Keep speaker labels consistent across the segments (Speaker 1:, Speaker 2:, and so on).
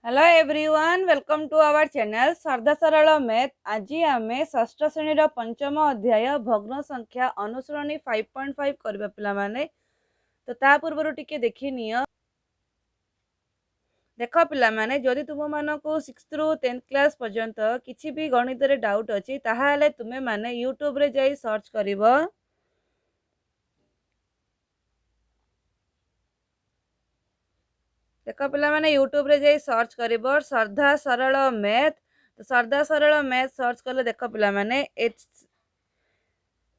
Speaker 1: Hello everyone welcome to our channel Shraddha Saral math. आज आम षष्ठ श्रेणी पंचम अध्याय भग्न संख्या अनुसरणी 5.5 करबा पिला माने। तो ता पूर्व टिके देखि नियो। देख पिला माने जदि तुम मानकु 6th रु 10th क्लास पर्यंत किछि भी गणित रे डाउट अछि ताहाले तुमे माने यूट्यूब रे जाई सर्च करिवो। देख पिला माने यूट्यूब रे जाई सर्च करिवो श्रद्धा सरल मैथ। तो श्रद्धा सरल मैथ सर्च कले देख पिला माने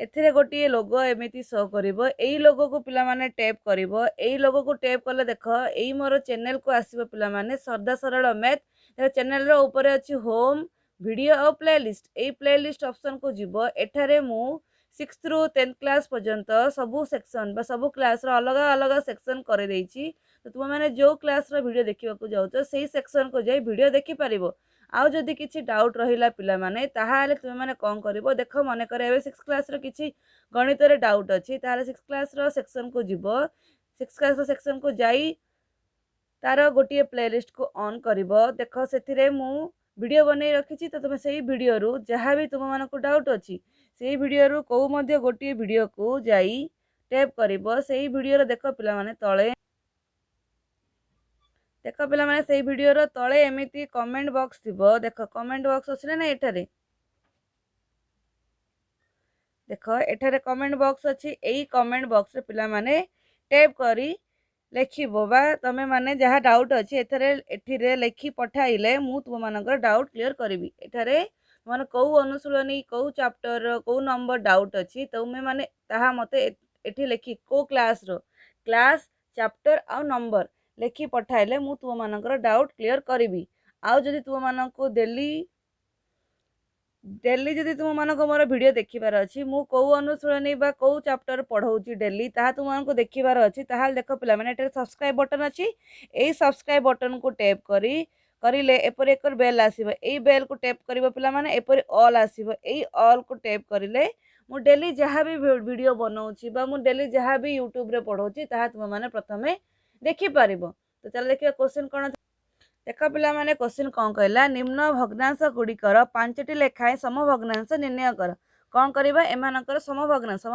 Speaker 1: एथिरे गोटे लोगो एमिति शो करिवो। एई लोगो को पिला माने टैप करिवो। एई लोगो को टैप कले देख एई मोर चैनल को आसीबो पिला माने श्रद्धा सरल मैथ। चैनल रो ऊपर अछि होम वीडियो और प्लेलिस्ट। एई प्लेलिस्ट ऑप्शन को जीवो। एठारे मु 6th रु 10th क्लास पर्यंत सबु सेक्शन बा सबु क्लास रो अलग अलग सेक्शन करे देइछि। तो तुम माने जो क्लास रो वीडियो देखिबा को जाउछो सेही सेक्शन को जाई वीडियो देखि परिबो। आउ जदि किछि डाउट रहिला पिला माने ताहाले तुम माने कोन करिवो देख मने करे एबे 6th क्लास रो किछि गणित रे डाउट अछि ताहाले 6th क्लास रो सेक्शन को जीवो। 6th क्लास रो सेक्शन को जाई तार गोटे प्लेलिस्ट को ऑन करिवो। देख सेथिरे मु वीडियो बनै रखिछि। तो तुम सेही वीडियो रु जहाँ भी तुम मानको डाउट अछि सेही वीडियो रु को मध्य गोटे वीडियो को जाई टैप करिवो। सेही वीडियो रो देख पिला माने तळे देख पिला माने सेही वीडियो रो तळे एमिति कमेंट बॉक्स थिबो। देख कमेंट बॉक्स अछि ना एठारे देख एठारे कमेंट बॉक्स अछि। एई कमेंट बॉक्स रे पिला माने टैप करी लेखिबो बा तमे माने जहाँ डाउट अछि एथिरे लेखि पठाइले मु तुम मानकर डाउट क्लियर करिवि। एठारे माने को अनुसूलनी को चैप्टर को नंबर डाउट अछि तुमे माने ताहा मते एठी लेखि को क्लास रो क्लास चैप्टर आ नंबर लेखि पठाइले मु तुम मानकर डाउट क्लियर करिवि। आउ जदि तुम मानको डेली जदि तुम मानको मोर वीडियो देखिबार अछि मु को अनुसूलनी बा को चैप्टर पढौची डेली ताहा तुम मानको देखिबार अछि ताहाल देख पिला माने एटे सब्सक्राइब बटन अछि। एई सब्सक्राइब बटन को टैप करिले एपर एक बेल आसीबो। एई बेल को टैप करिवो पिला माने एपर ऑल आसीबो। एई ऑल को टैप करिले मु डेली जहाँ भी वीडियो बनाउची बा मु डेली जहाँ भी यूट्यूब रे पढौची ताहा तुम माने प्रथमे देखि पारिबो। तो चल देखिया क्वेश्चन कोन देख पिला माने क्वेश्चन कौन कहला निम्न भग्नांश गुड़िकर 5टी लेखाएं समभग्नांश निर्णय कर। कौन करबा एमानकर समभग्नांश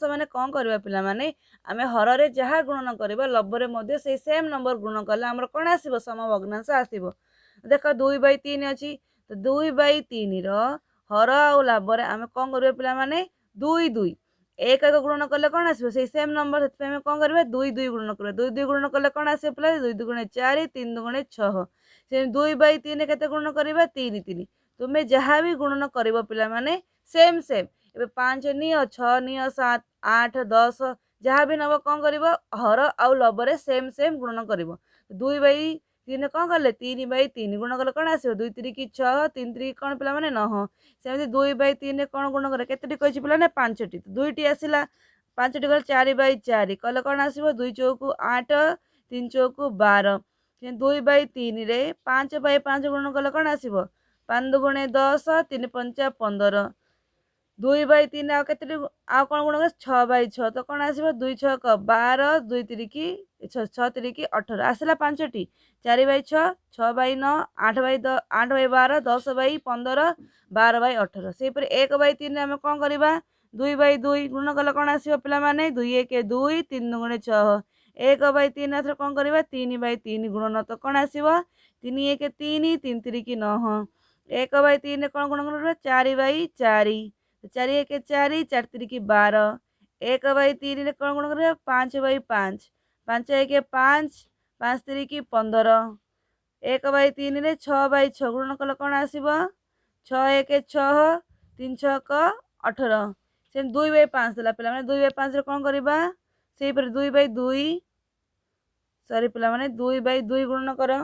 Speaker 1: माने कौन करबा पिला माने आमे हर रे जहाँ गुणन करबा लब्ध रे मध्ये से सेम नंबर गुणन कले हमर कोन आसीबो समभग्नांश आसीबो। देख 2/3 अछि तो 2/3 रो हर आ लब्ध रे आमे कौन करबा पिला माने 2 2 एक एक गुणन कले कौन आसीबो से सेम नंबर सेते आमे कौन करबा 2 2 गुणन करबा। 2 2 गुणन कले कौन आसीबो पिला 2 2 गुणे 4 3 2 गुणे 6 से 2/3 केते गुणन करबा 3 3 तुमे जहाँ भी गुणन करबो पिला माने सेम सेम एबे 5 नियो 6 नियो 7 8 10 जहाँ भी नबो कौन करबो हर आ लब्ध रे सेम सेम गुणन करबो। 2/3 कौन करले 3/3 गुणन कले कौन आसीबो 2 3 की 6 3 3 कौन पिला माने 9 सेमति 2/3 कौन गुणन करे केतेटी कहछि पिला ने 5टी तो 2टी आसीला 5टी गले 4/4 कले कौन आसीबो 2 चौकु 8 3 चौकु 12 2/3 रे 5/5 गुणन कले कौन आसीबो 5 दुगुणे 10 3 पंचा 15 2/3 आ केते आ कोन गुण 6/6 तो कोन आसीबो 2 6 12 2 3 की 6 3 की 18 आसीला 5टी 4/6 6/9 8/10 8/12 10/15 12/18 से पर 1/3 हम कोन करबा 2/2 गुण कले कोन आसीबो पिला माने 2 1 2 3 दुगुणे 6 1/3 आथर कोन करबा 3/3 गुणन तो कोन आसीबो 3 1 3 3 3 की 9 1/3 कोन गुण करबा 4/4 4 1 4 4 3 की 12 1/3 रे कोन गुण करबा 5/5 5 1 5 5 3 की 15 1/3 रे 6/6 गुणन कले कोन आसीबो 6 1 6 3 6 18 से 2/5 देला पिला माने 2/5 रे कोन करबा सेही पर 2/2 सॉरी पिला माने 2/2 गुणन करो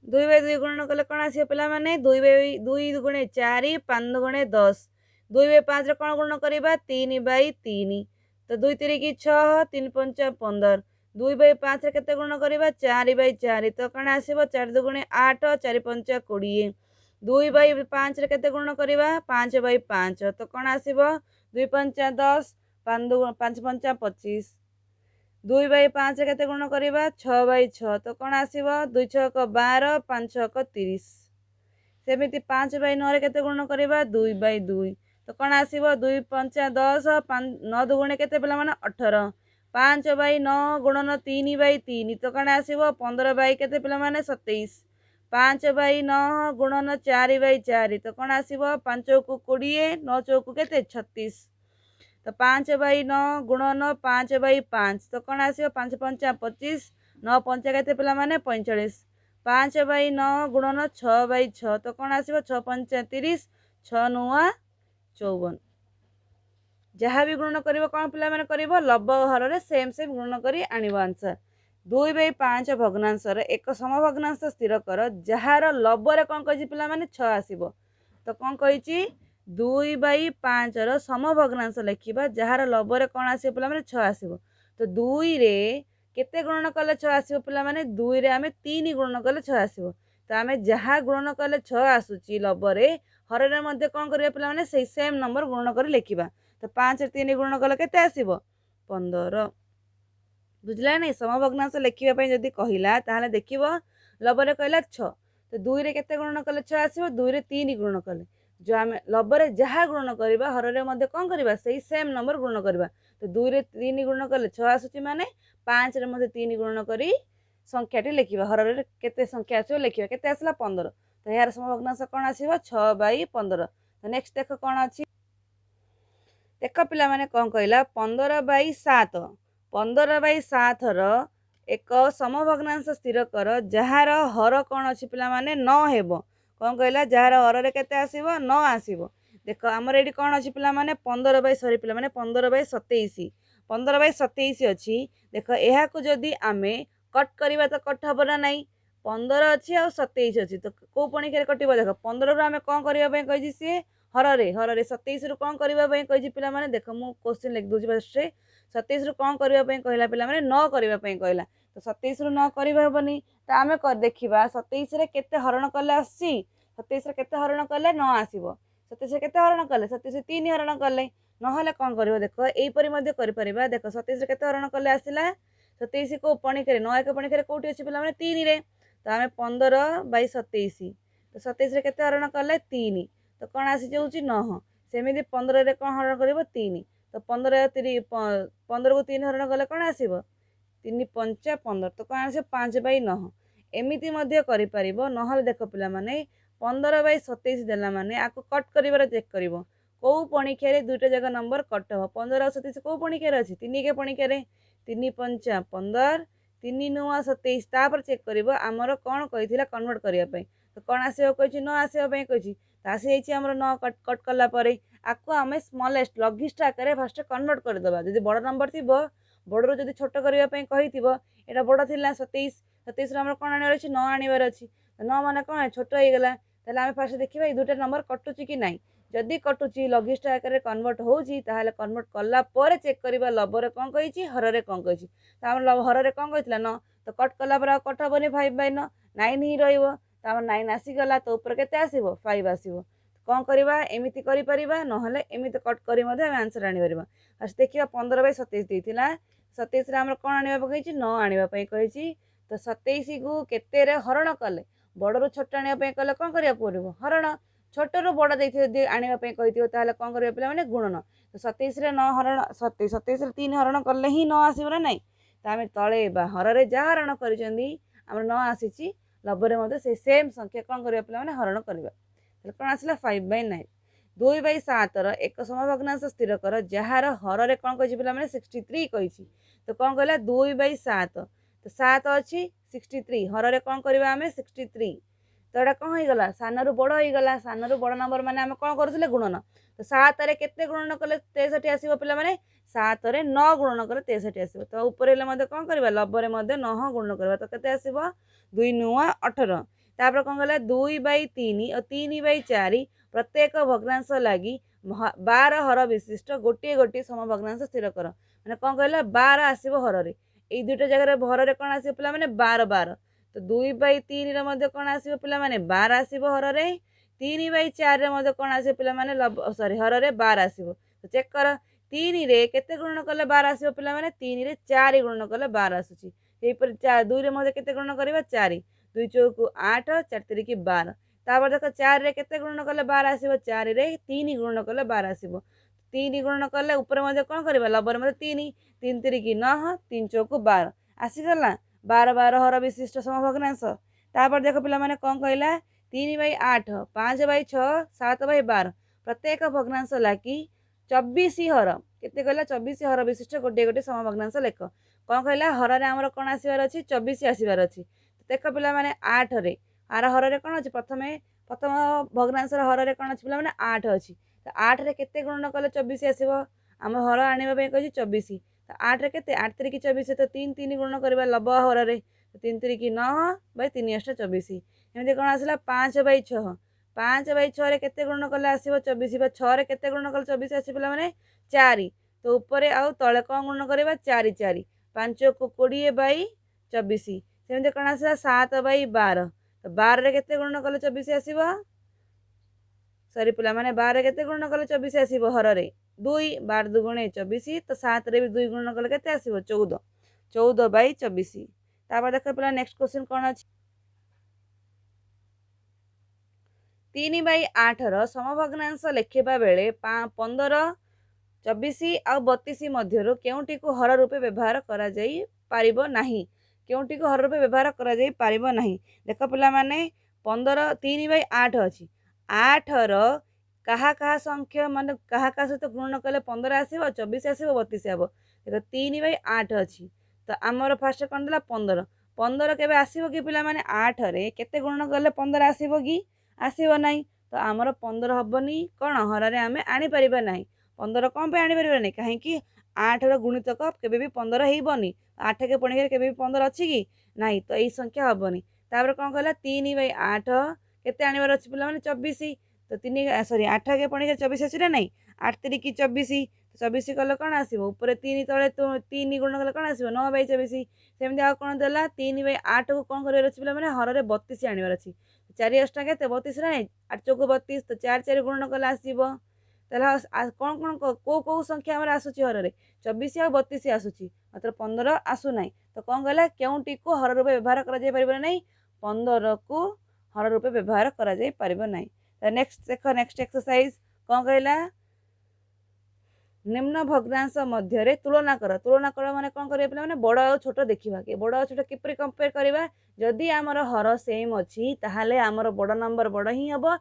Speaker 1: 2/2 गुणन कले कोन आसीबो पिला माने 2 दुगुणे 4 5 दुगुणे 10 2/5 रे कोन गुणन करबा 3/3 तो 2 3 की 6 3 5 15 2/5 रे केते गुणन करबा 4/4 तो कोन आसीबो 4 दुगुणे 8 4 5 20 2/5 रे केते गुणन करबा 5/5 तो कोन आसीबो 2 5 10 5 5 25 2 बाई 5 केते गुणन करबा 6 बाई 6 तो कौन आसीबो 2 6 12 5 6 30 सेमिति 5 बाई 9 केते गुणन करबा 2 बाई 2 तो कौन आसीबो 2 5 10 9 दुगुणे केते पिला माने 18 5 बाई 9 गुणन 3 बाई 3 तो कौन आसीबो 15 बाई केते पिला माने 27 5 बाई 9 गुणन 4 बाई 4 तो कौन आसीबो 5 को 20 9 चौकु केते 36 तो 5 बाई 9 गुणन 5 बाई 5 तो कौन आसीबो 5 5 25 9 5 केते पिला माने 45 5 बाई 9 गुणन 6 बाई 6 तो कौन आसीबो 6 5 30 6 9 54 जहाँ भी गुणन करिवो कौन पिला माने करिवो लब्ध हर रे सेम सेम गुणन करी आनिबो आंसर 2 बाई 5 भग्नांश रे एक समभग्नांश स्थिर कर जହାର लब्ध रे कौन कहि पिला माने 6 आसीबो तो कौन कहि 2 बाई 5 रो समभग्नांश लिखिबा जହାର लब्ध रे कौन आसीबो पिला माने 6 आसीबो तो 2 रे केते गुणन कले 6 आसीबो पिला माने 2 रे आमे 3 गुणन कले 6 आसीबो तो आमे जहाँ गुणन कले 6 आसुची लब्ध रे हर रे मध्ये कौन करिया पिला माने सेही सेम नंबर गुणन करी लिखिबा तो 5 रे 3 गुणन कले केते आसीबो 15 बुझला नहीं समभग्नांश लिखिबा जदि कहिला ताहले देखिबो लब्ध रे कहला 6 तो 2 रे केते गुणन कले 6 आसीबो 2 रे 3 गुणन कले जो आम लब्ध रे जहाँ गुणन करबा हर रे मध्ये कौन करबा सेही सेम नंबर गुणन करबा तो 2 रे 3 गुणन कले 6 आसुची माने 5 रे मध्ये 3 गुणन करी संख्याटी लिखिबा हर रे केते संख्या आसीबो लिखिबा केते आसला 15 तो यार समभग्नांश कोन आसीबो 6 बाई 15 तो नेक्स्ट देखो कोन अछि देख पिला माने कोन कहला 15 बाई 7 15 बाई 7 रो एक समभग्नांश स्थिर कर जହାର हर कौन अच्छी पिला माने 9 हेबो कौन कहला जହାର हर रे केते आसीबो 9 आसीबो देख हमर एडी कौन अच्छी पिला माने 15 बाई सॉरी पिला माने 15 बाई 27 15 बाई 27 अच्छी देख एहा को जदी आमे कट करबा तो कट हबो ना नहीं 15 अच्छी और 27 अच्छी तो को पणी के कटिबो देख 15 रो आमे कोन करबा पई कहि सी हर रे 27 रो कोन करबा पई कहि पिला माने देख मु क्वेश्चन लिख दोजी फर्स्ट रे 27 रू कौन करबा पई कहला पिला माने 9 करबा पई कहला तो 27 रू 9 करबा हबनी तो आमे कर देखिबा 27 रे केते हरण कले आसी 27 रे केते हरण कले 9 आसीबो 27 रे केते हरण कले 27 रे 3 हरण कले नहले कौन करबो देखो एई परि मध्ये करि परिबा देखो 27 रे केते हरण कले आसिला 27 को पणी करे 9 एक पणी करे कोठी अछि पिला माने 3 रे तो आमे 15 बाई 27 तो 27 रे केते हरण कले 3 तो कोन आसी जाउची 9 सेमिति 15 रे कोन हरण करबो 3 तो 15 को 3 हरण गले कौन आसीबो 3 5 15 तो कौन आसे 5 बाई 9 एमिति मध्य करि परिबो नहले देखो पिला माने 15 बाई 27 देला माने आको कट करिवार चेक करिवो को पणिखिया रे दुईटा जगह नंबर कट हो 15 और 27 को पणिखिया रे अछि 3 के पणिखिया रे 3 5 15 3 9 27 तापर चेक करिवो हमर कोन कहिथिला कन्वर्ट करिया पई तो कौन आसीबो कहिछि 9 आसीबो पई कहिछि तासी हेछि हमर 9 कट करला परे आपको आम स्मॉलेस्ट लघिष्ठ आकार फास्ट कन्वर्ट करदे जब बड़ नंबर थी बड़ू जब छोट करने कही एटा बड़ थी 27 27 कौन आने अच्छी 9 आनबार अच्छी 9 मान कौन छोट हो गला आम फास्ट देखा ये दुटा नंबर कटुची कि ना जदि कटुची लघिष्ठ आकार कन्वर्ट होती कन्वर्ट कला चेक करवा लब्ध कौन कही हर कौन कही हर कौन कही 9 तो कट कला कट हेनी 5 बाई 9 9 ही रही 9 आसीगला तो ऊपर के आसो 5 आसो कौन करवा एमती कर एमती कट कर आंसर आनीपर फास्ट देखिए 15 बाई 27 देता 27 कौन आने कही 9 आने कही तो 27 को केते हरण कले बड़ू छोट आने कले कौन करा पड़ो हरण छोटू बड़ दे आने कही कौन कर पे गुणन तो 27 9 हरण 27 3 हरण कले ही 9 आसो ना नहीं तो आम तले हर जहाँ हरण कर 9 आसी लब्ध से सेम संख्या कौन कर पे हरण करवा कौन आसला 5 बाई 9 2 बाई 7 एक समभग्नांश स्थिर कर जार हर रे कौन कही पे 63 कही तो कौन कहला 2 बाई 7 तो 7 अच्छी 63 हर रे कौन करवा आम 63 तो यहाँ कौन हो गला सान रु बड़ हो गला सान रु बड़ नंबर माने आम कौन करुले गुणन तो 7 रे केते गुणन कले 63 आसीबो पिला माने 7 रे 9 गुणन कले 63 आसीबो तो ऊपर हेले मध्ये कौन करबा लब्ध रे मध्ये 9 गुणन करबा तो केते आसीबो 2 9 18 तापर कौन कहला 2 बाई 3 और 3 बाई 4 प्रत्येक भग्नांश लगी 12 हर विशिष्ट गोटे गोटे समभग्नांश स्थिर कर मैंने कौन कहला 12 आसीबो हर रे ए दुईटा जगह हर रे कौन आसीबो पिला माने 12 12 तो 2 बाई 3 रे मध्ये कौन आसीबो पिला माने 12 आसीबो हर रे 3 बाई 4 रे मध्ये कौन आसीबो पिला माने सॉरी हर रे 12 आसीबो तो चेक कर तीन रे केते गुणन कले 12 आसीबो पिला माने 3 रे 4 गुणन कले 12 आसुची एपर 2 रे मध्ये केते गुणन करबा 4 2 चौक 8 4 3 की 12 तापर देखो 4 रे केते गुणन कले 12 आसीबो 4 रे 3 गुणन कले 12 आसीबो 3 गुणन कले ऊपर मध्ये कोन करबा लबर मध्ये 3 3 3 की 9 3 चौक 12 आसी गला 12 12 हर विशिष्ट समभग्नांश तापर देखो पिला माने कोन कहला 3/8 5/6 7/12 प्रत्येक भग्नांश लागी 24 हर केते कहला 24 हर विशिष्ट गोटे गोटे समभग्नांश लेख कौन कहला हर रे हमर कोन आसीबार अछि 24 आसीबार अछि देख पिला माने 8 रे आर हर रे कोन अछि प्रथम भग्नांश रे हर रे कोन अछि पिला माने 8 अछि तो 8 रे केते गुणन कले 24 आसीबो हम हर आनिबा पे कहछि 24 तो 8 रे केते 8 3 की 24 तो 3 3 गुणन करबा लब हर रे 3 3 की 9 बाय 3 8 24 एमति कोन आसीला 5/6 5/6 रे केते गुणन कले आसीबो 24 बा 6 रे केते गुणन कले 24 आसी पिला माने 4 तो ऊपर आउ तळे कोन गुणन करबा 4 4 5 को 20/24 सेमते कोन आसीला 7/12 तो 12 रे केते गुणन कले 24 आसीबो सॉरी पिला माने 12 केते गुणन कले 24 आसीबो हर रे 2 12 2 गुणे 24 तो 7 रे भी 2 गुणन कले केते आसीबो 14 14/24 तापर देख पिला नेक्स्ट क्वेश्चन कोन अछि 3/8 रो समभग्नांश लेखिबा बेले 15 24 आ 32 मध्यरु केउटी को हर रूपे व्यवहार करा जाई पारिबो नाही केउटी को हर रूपे व्यवहार करा जाई पारिबो नाही देख पिला माने 15 3/8 अछि 8 रो कहा कहा संख्या माने कहा कहा सहित गुणन कले 15 आसीबो 24 आसीबो 32 आबो देखो 3/8 अछि तो हमर फास्ट कोन देला 15 15 केबे आसीबो कि पिला माने 8 रे केते गुणन कले 15 आसीबो कि आसीबो नाही तो हमर 15 हबनी कोन हर रे हमें आनी परिबा नाही 15 कौन पे आनी परिबा नाही काहे कि 8 रो गुणितक केबे भी 15 हेइबनी 8 के पणी केबे भी 15 अछि कि नाही तो एई संख्या हबनी तापर कोन कहला 3/8 केते आनिबार अछि पिला माने 24 तो 3 सॉरी 8 के पणी 24 अछि रे नाही 8 3 की 24 24 कले कोन आसीबो ऊपर 3 तळे तो 3 गुण कले कोन आसीबो 9/24 सेमति आ कोन देला 3/8 को कोन करिवार अछि पिला माने हर रे 32 आनिबार अछि 4 8 केते 32 रे नाही 8 चौक 32 तो 4 4 गुण कले आसीबो ताला कौन कौन को संख्या हमर आसुची हर रे 24 आ 32 आसुची मात्र 15 आसु नाही तो कौन कहला केउटी को हर रूपे व्यवहार करा जाय परिबो नाही 15 को हर रूपे व्यवहार करा जाय परिबो नाही तो नेक्स्ट देखो नेक्स्ट एक्सरसाइज कौन कहला निम्न भग्नांश मध्य रे तुलना कर माने कौन करिया पिला माने बड़ और छोट देखिबा के बड़ और छोट किपरि कंपेयर करिबा जदी हमर हर सेम अछि ताहाले हमर बड़ नंबर बड़ ही हबो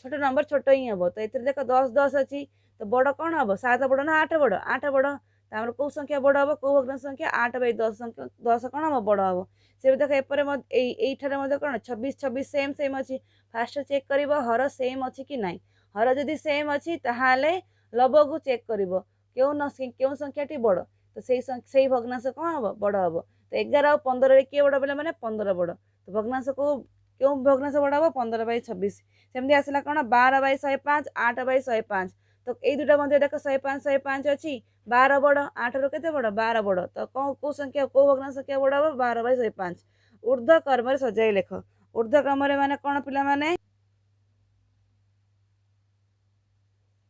Speaker 1: छोट नंबर छोट ही हबो तो एतिर देखो 10 10 अछि तो बड़ कौन हबो 7 बड़ ना 8 बड़ 8 बड़ तामर को संख्या बड़ हबो को भग्नांश संख्या 8/10 संख्या 10 कौन हबो बड़ हबो से देखो एपरे एई ठारे मध्ये कौन 26 26 सेम सेम अछि फास्ट चेक करिवो हर सेम अछि कि नाही हर जदी सेम अछि ताहाले लबो को चेक करिवो केउ संख्याटी बड़ तो सेई भग्नांश कौन हबो बड़ हबो तो 11 और 15 रे के बड़ बेले माने 15 बड़ तो भग्नांश को केउ भग्नांश बड़ हबो 15/26 सेमति आसला कोन 12/105 8/105 तो एई दुटा मध्ये देखो 105 105 अछि 12 बड़ 8 रो केते बड़ 12 बड़ तो को संख्या को भग्नांश संख्या बड़ हबो 12/105 ऊर्ध्व क्रम रे सजाई लेख ऊर्ध्व क्रम रे माने कोन पिला माने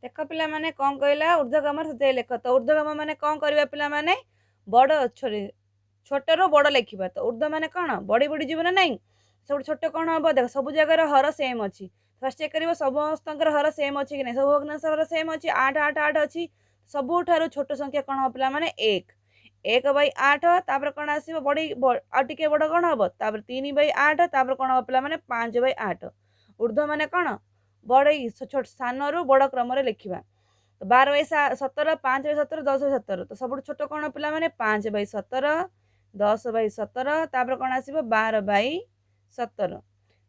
Speaker 1: देख पिला माने कौन कहला ऊर्ध्व क्रम रे सजाई लेख तो ऊर्ध्व क्रम माने कौन करबा पिला माने बड़ छोट रो बड़ लेखिबा तो ऊर्ध्व माने कोन बड़ी बड़ी जीवन नाही सब छोट कोन हबो देख सब जगह हर सेम अछि फर्स्ट चेक करिवो समस्तंकर हर सेम अछि कि नै सब भग्नांश हर सेम अछि 8 8 8 अछि सबु ठारो छोट संख्या कोन हो पिला माने 1 1/8 तापर कोन आसीबो बड़ी आ टिके बड़ कोन हबो तापर 3/8 तापर कोन हो पिला माने 5/8 ऊर्ध्व माने कोन बड़ी छोट स्थान रु बड़ क्रम रे लिखिबा 12/17 5/17 10/17 तो सब छोट कोन पिला माने 5/17 10/17 तापर कोन आसीबो 12/17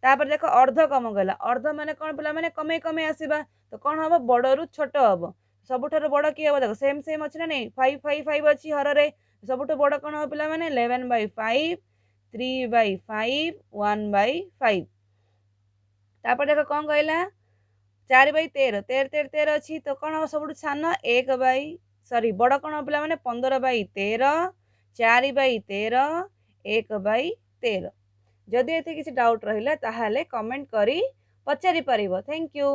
Speaker 1: तापर देखो अर्ध कम गला अर्ध माने कोन पिला माने कमे कमे आसीबा तो कोन हबो बड़ रु छोट हबो सबुठार बड़ की हबो देखो सेम सेम अछि ना नै 5 5 5 अछि हर रे सबुठ बड़ कोन हबो पिला माने 11/5 3/5 1/5 तापर देखो कोन कहला 4/13 13 13 13 अछि तो कोन हबो सबुठ सान 1 बाई सॉरी बड़ कोन हबो पिला माने 15/13 4/13 1/13 जदि एते किसी डाउट रहिला ताहाले कमेंट करी पचारि परिबो थैंक यू।